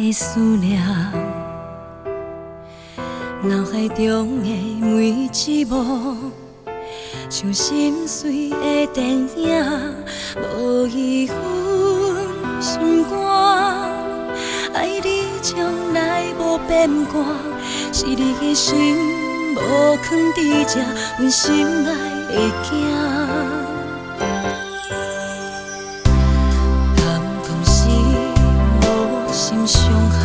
的思念，脑海中的每一幕，像心碎的电影，无遗憾心肝。爱你从来无变卦，是你的心无藏伫这，阮心内的囝。敢讲是无心伤害，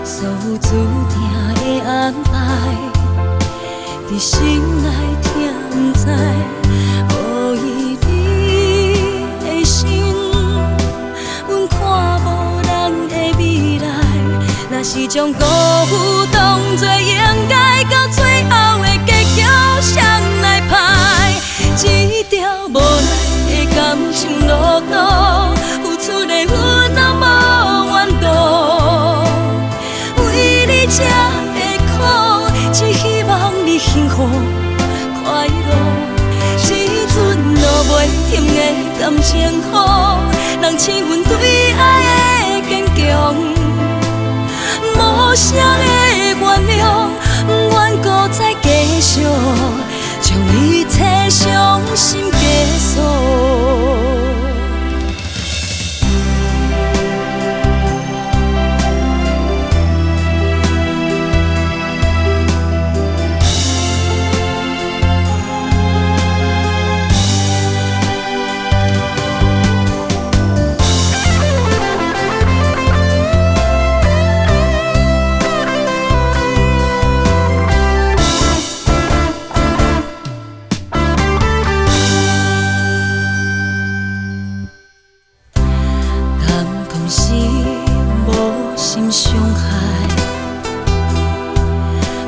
所有注定的安排，伫心内听不知，无依你的心。看无人的未来，若是将辜负当作应该，到最后的结局谁来拍？一条无奈的感情路途，付出的阮也无怨妒。为你吃的苦，只希望你幸福快乐。时阵落袂停的感情雨，人赐阮对爱的坚强，无声的原谅，不愿搁再继续，将一切伤心结束。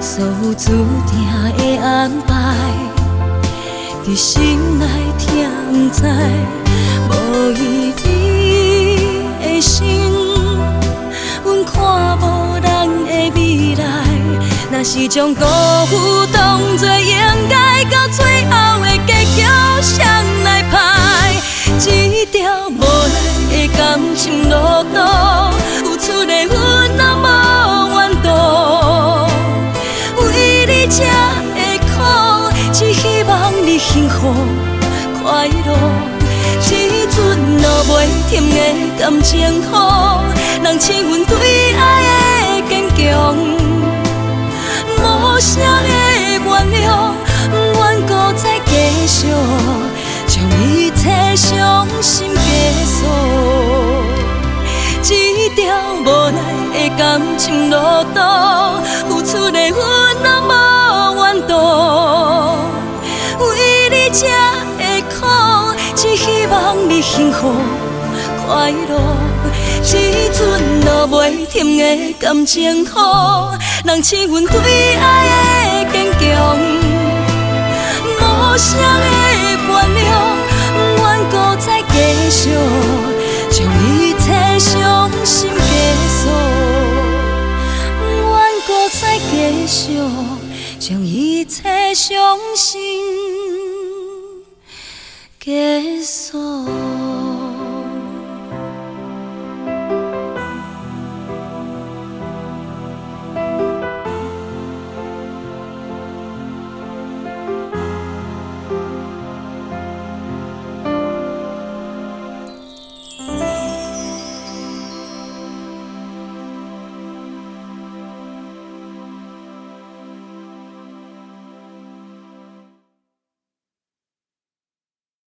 所有注定的安排，伫心内听不知，无依你的心，阮看无人的未来。若是将辜负当作应该，到最后的结局谁来拍？一条无奈的感情路途，付出的阮也无怨妒。为你吃的苦，只希望你幸福快乐。时阵落袂停的感情雨，人赐阮对爱的坚强，无声的原谅，不愿搁再继续，将一切伤心结束。一条无奈的感情路途，付出的阮也无怨妒。为你吃的苦，只希望你幸福快乐。时阵落袂停的感情雨，人赐阮对爱的坚强，无声的原谅，不愿搁再继续，将一切伤心结束。不愿搁再继续，将一切伤心结束。